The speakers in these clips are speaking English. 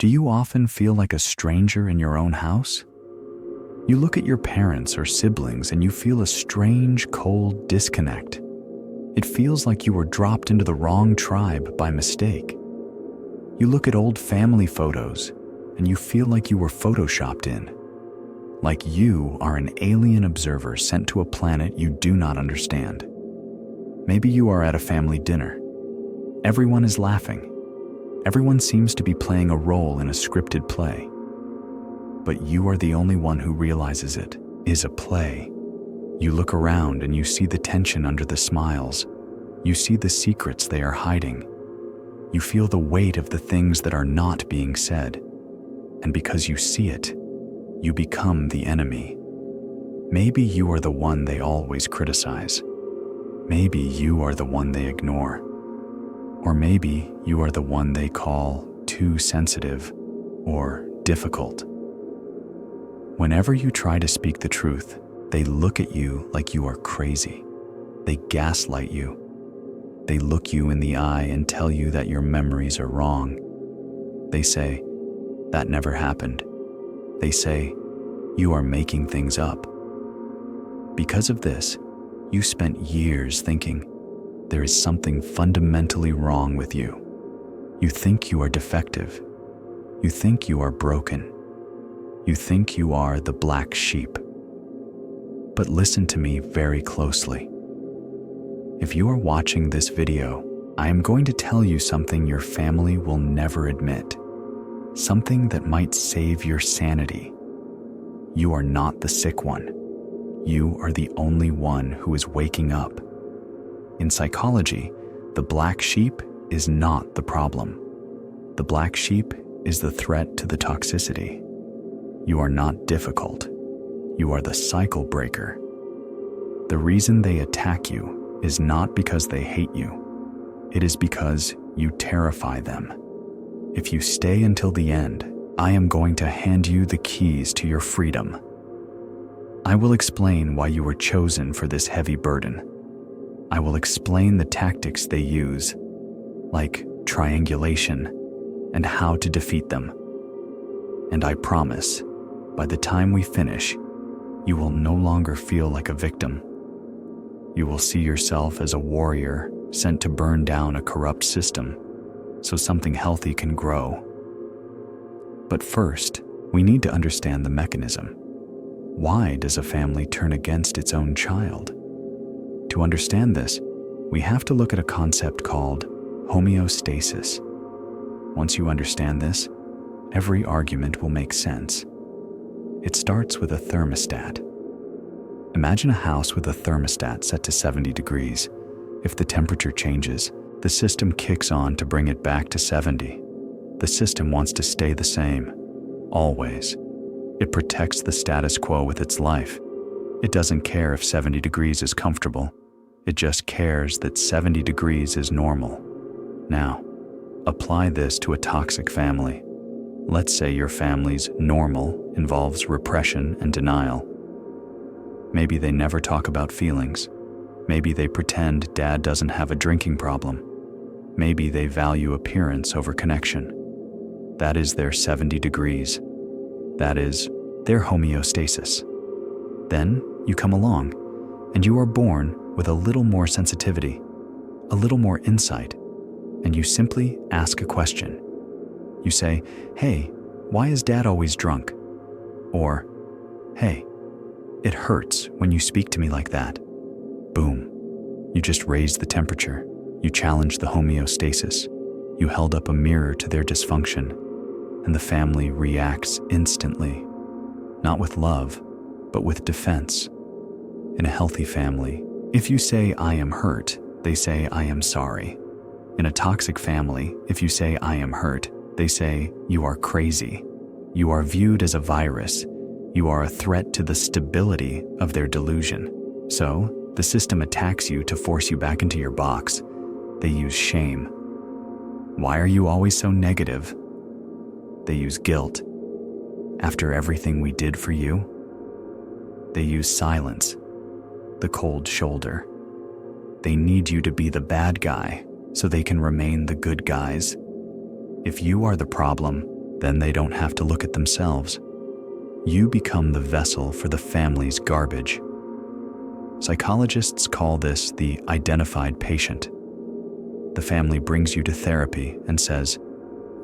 Do you often feel like a stranger in your own house? You look at your parents or siblings and you feel a strange, cold disconnect. It feels like you were dropped into the wrong tribe by mistake. You look at old family photos and you feel like you were photoshopped in, like you are an alien observer sent to a planet you do not understand. Maybe you are at a family dinner. Everyone is laughing. Everyone seems to be playing a role in a scripted play. But you are the only one who realizes it is a play. You look around and you see the tension under the smiles. You see the secrets they are hiding. You feel the weight of the things that are not being said. And because you see it, you become the enemy. Maybe you are the one they always criticize. Maybe you are the one they ignore. Or maybe you are the one they call too sensitive or difficult. Whenever you try to speak the truth, they look at you like you are crazy. They gaslight you. They look you in the eye and tell you that your memories are wrong. They say, "That never happened." They say, "You are making things up." Because of this, you spent years thinking, there is something fundamentally wrong with you. You think you are defective. You think you are broken. You think you are the black sheep. But listen to me very closely. If you are watching this video, I am going to tell you something your family will never admit. Something that might save your sanity. You are not the sick one. You are the only one who is waking up. In psychology, the black sheep is not the problem. The black sheep is the threat to the toxicity. You are not difficult. You are the cycle breaker. The reason they attack you is not because they hate you. It is because you terrify them. If you stay until the end, I am going to hand you the keys to your freedom. I will explain why you were chosen for this heavy burden. I will explain the tactics they use, like triangulation, and how to defeat them. And I promise, by the time we finish, you will no longer feel like a victim. You will see yourself as a warrior sent to burn down a corrupt system so something healthy can grow. But first, we need to understand the mechanism. Why does a family turn against its own child? To understand this, we have to look at a concept called homeostasis. Once you understand this, every argument will make sense. It starts with a thermostat. Imagine a house with a thermostat set to 70 degrees. If the temperature changes, the system kicks on to bring it back to 70. The system wants to stay the same, always. It protects the status quo with its life. It doesn't care if 70 degrees is comfortable. It just cares that 70 degrees is normal. Now, apply this to a toxic family. Let's say your family's normal involves repression and denial. Maybe they never talk about feelings. Maybe they pretend dad doesn't have a drinking problem. Maybe they value appearance over connection. That is their 70 degrees. That is their homeostasis. Then you come along, and you are born with a little more sensitivity, a little more insight, and you simply ask a question. You say, "Hey, why is dad always drunk?" Or, "Hey, it hurts when you speak to me like that." Boom. You just raised the temperature. You challenged the homeostasis. You held up a mirror to their dysfunction, and the family reacts instantly. Not with love, but with defense. In a healthy family, if you say, "I am hurt," they say, "I am sorry." In a toxic family, if you say, "I am hurt," they say, "You are crazy." You are viewed as a virus. You are a threat to the stability of their delusion. So, the system attacks you to force you back into your box. They use shame. Why are you always so negative? They use guilt. After everything we did for you? They use silence, the cold shoulder. They need you to be the bad guy so they can remain the good guys. If you are the problem, Then they don't have to look at themselves. You become the vessel for the family's garbage. Psychologists call this the identified patient. The family brings you to therapy and says,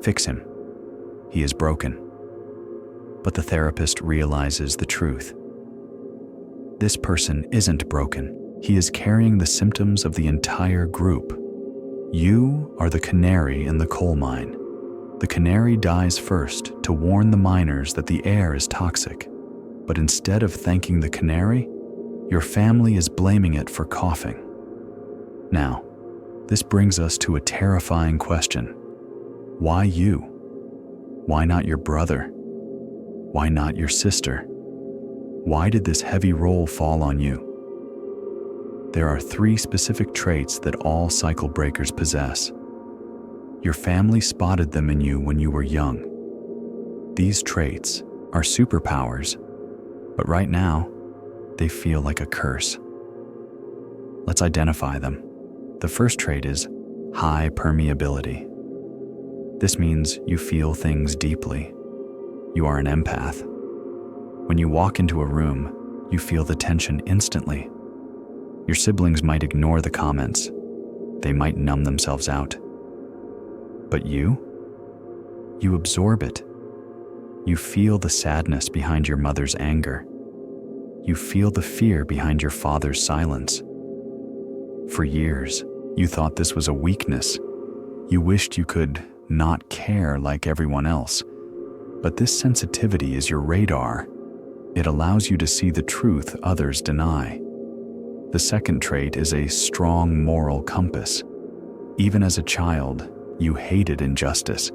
"Fix him. He is broken." But the therapist realizes the truth. This person isn't broken. He is carrying the symptoms of the entire group. You are the canary in the coal mine. The canary dies first to warn the miners that the air is toxic. But instead of thanking the canary, your family is blaming it for coughing. Now, this brings us to a terrifying question. Why you? Why not your brother? Why not your sister? Why did this heavy role fall on you? There are 3 specific traits that all cycle breakers possess. Your family spotted them in you when you were young. These traits are superpowers, but right now, they feel like a curse. Let's identify them. The first trait is high permeability. This means you feel things deeply. You are an empath. When you walk into a room, you feel the tension instantly. Your siblings might ignore the comments. They might numb themselves out. But you absorb it. You feel the sadness behind your mother's anger. You feel the fear behind your father's silence. For years, you thought this was a weakness. You wished you could not care like everyone else. But this sensitivity is your radar. It allows you to see the truth others deny. The second trait is a strong moral compass. Even as a child, you hated injustice.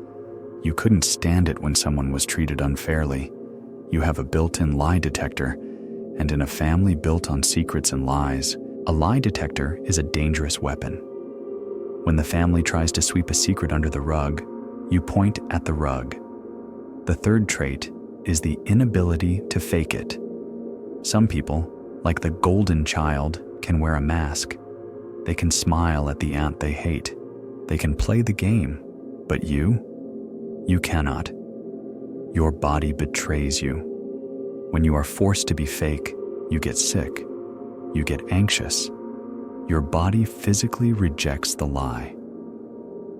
You couldn't stand it when someone was treated unfairly. You have a built-in lie detector, and in a family built on secrets and lies, a lie detector is a dangerous weapon. When the family tries to sweep a secret under the rug, you point at the rug. The third trait is the inability to fake it. Some people, like the golden child, can wear a mask. They can smile at the aunt they hate. They can play the game, but you cannot. Your body betrays you. When you are forced to be fake, you get sick. You get anxious. Your body physically rejects the lie.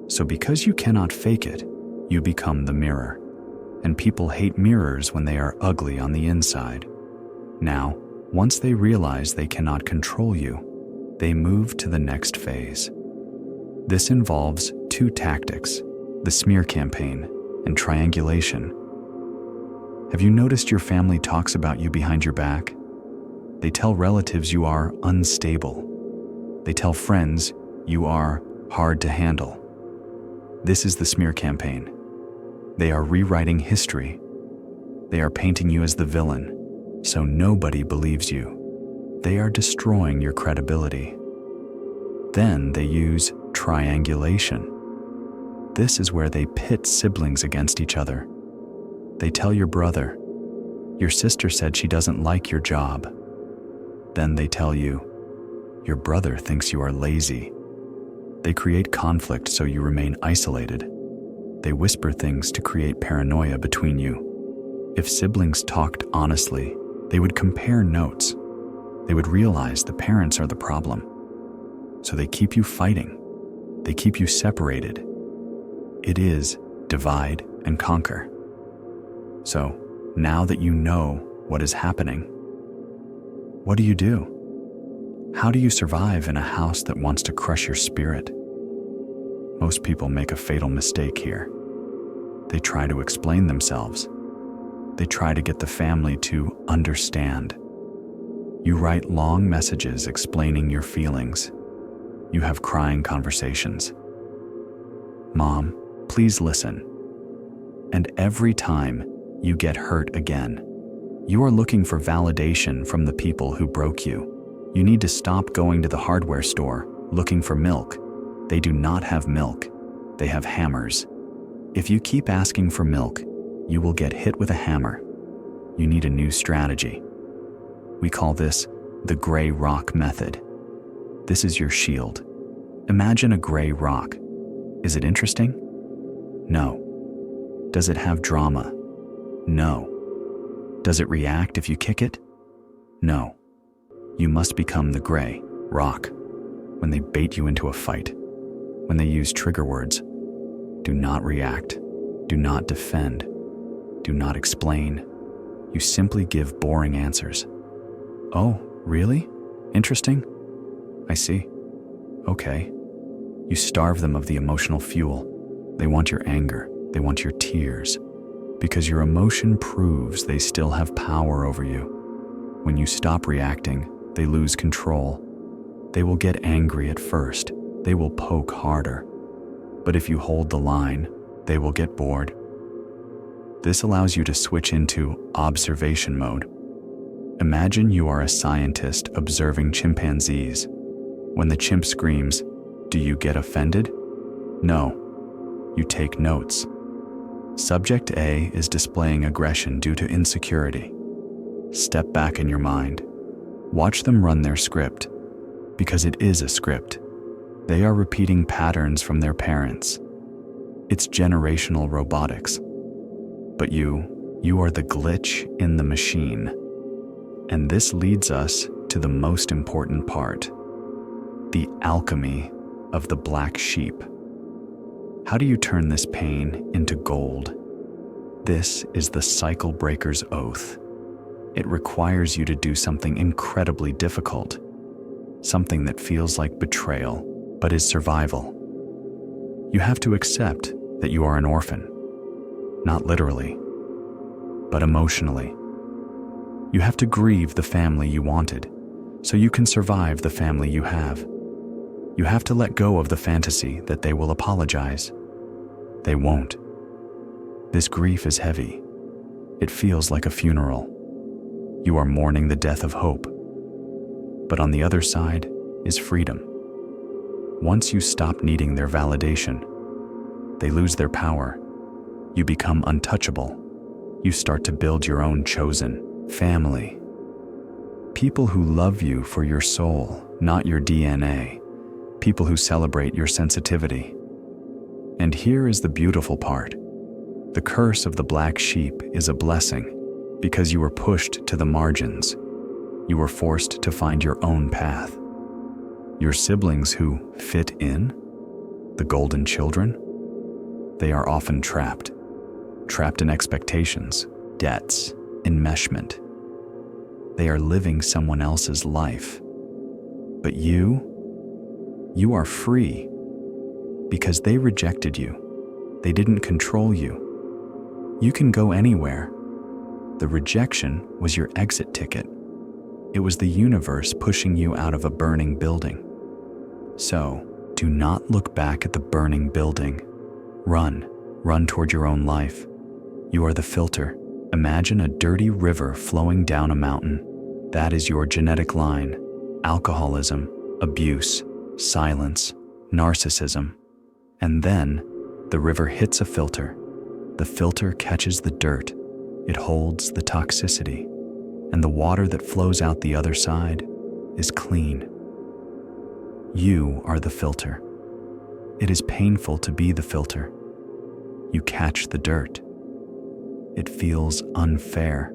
So because you cannot fake it, you become the mirror. And people hate mirrors when they are ugly on the inside. Now, once they realize they cannot control you, they move to the next phase. This involves 2 tactics, the smear campaign and triangulation. Have you noticed your family talks about you behind your back? They tell relatives you are unstable. They tell friends you are hard to handle. This is the smear campaign. They are rewriting history. They are painting you as the villain, so nobody believes you. They are destroying your credibility. Then they use triangulation. This is where they pit siblings against each other. They tell your brother, "Your sister said she doesn't like your job." Then they tell you, "Your brother thinks you are lazy." They create conflict so you remain isolated. They whisper things to create paranoia between you. If siblings talked honestly, they would compare notes. They would realize the parents are the problem. So they keep you fighting. They keep you separated. It is divide and conquer. So, now that you know what is happening, what do? How do you survive in a house that wants to crush your spirit? Most people make a fatal mistake here. They try to explain themselves. They try to get the family to understand. You write long messages explaining your feelings. You have crying conversations. "Mom, please listen." And every time you get hurt again. You are looking for validation from the people who broke you. You need to stop going to the hardware store looking for milk. They do not have milk. They have hammers. If you keep asking for milk, you will get hit with a hammer. You need a new strategy. We call this the gray rock method. This is your shield. Imagine a gray rock. Is it interesting? No. Does it have drama? No. Does it react if you kick it? No. You must become the gray rock when they bait you into a fight, when they use trigger words. Do not react. Do not defend. Do not explain. You simply give boring answers. Oh, really? Interesting? I see. Okay. You starve them of the emotional fuel. They want your anger. They want your tears. Because your emotion proves they still have power over you. When you stop reacting, they lose control. They will get angry at first. They will poke harder. But if you hold the line, they will get bored. This allows you to switch into observation mode. Imagine you are a scientist observing chimpanzees. When the chimp screams, do you get offended? No. You take notes. Subject A is displaying aggression due to insecurity. Step back in your mind. Watch them run their script, because it is a script. They are repeating patterns from their parents. It's generational robotics. But you are the glitch in the machine. And this leads us to the most important part, the alchemy of the black sheep. How do you turn this pain into gold? This is the cycle breaker's oath. It requires you to do something incredibly difficult, something that feels like betrayal, but is survival. You have to accept that you are an orphan, not literally, but emotionally. You have to grieve the family you wanted, so you can survive the family you have. You have to let go of the fantasy that they will apologize. They won't. This grief is heavy. It feels like a funeral. You are mourning the death of hope. But on the other side is freedom. Once you stop needing their validation, they lose their power. You become untouchable. You start to build your own chosen family. People who love you for your soul, not your DNA. People who celebrate your sensitivity. And here is the beautiful part. The curse of the black sheep is a blessing because you were pushed to the margins. You were forced to find your own path. Your siblings who fit in, the golden children, they are often trapped in expectations, debts, enmeshment. They are living someone else's life. But you are free because they rejected you. They didn't control you. You can go anywhere. The rejection was your exit ticket. It was the universe pushing you out of a burning building. So, do not look back at the burning building. Run toward your own life. You are the filter. Imagine a dirty river flowing down a mountain. That is your genetic line. Alcoholism, abuse, silence, narcissism. And then, the river hits a filter. The filter catches the dirt. It holds the toxicity. And the water that flows out the other side is clean. You are the filter. It is painful to be the filter. You catch the dirt. It feels unfair.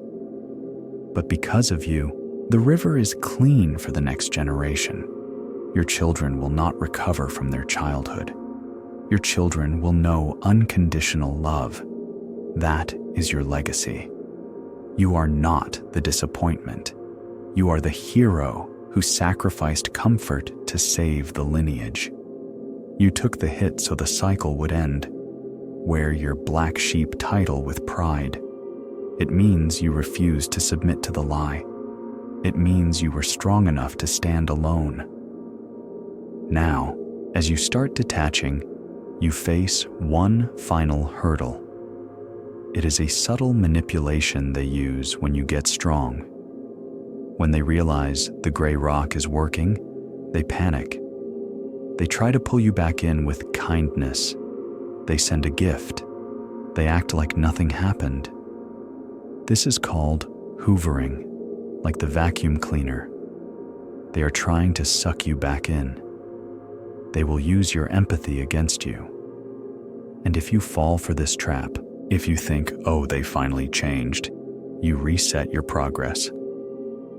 But because of you, the river is clean for the next generation. Your children will not recover from their childhood. Your children will know unconditional love. That is your legacy. You are not the disappointment. You are the hero who sacrificed comfort to save the lineage. You took the hit so the cycle would end. Wear your black sheep title with pride. It means you refused to submit to the lie. It means you were strong enough to stand alone. Now, as you start detaching, you face one final hurdle. It is a subtle manipulation they use when you get strong. When they realize the gray rock is working, they panic. They try to pull you back in with kindness. They send a gift. They act like nothing happened. This is called hoovering, like the vacuum cleaner. They are trying to suck you back in. They will use your empathy against you. And if you fall for this trap, If you think, oh, they finally changed, you reset your progress.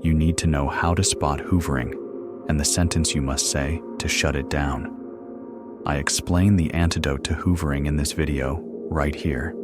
You need to know how to spot hoovering and the sentence you must say to shut it down. I explain the antidote to hoovering in this video right here.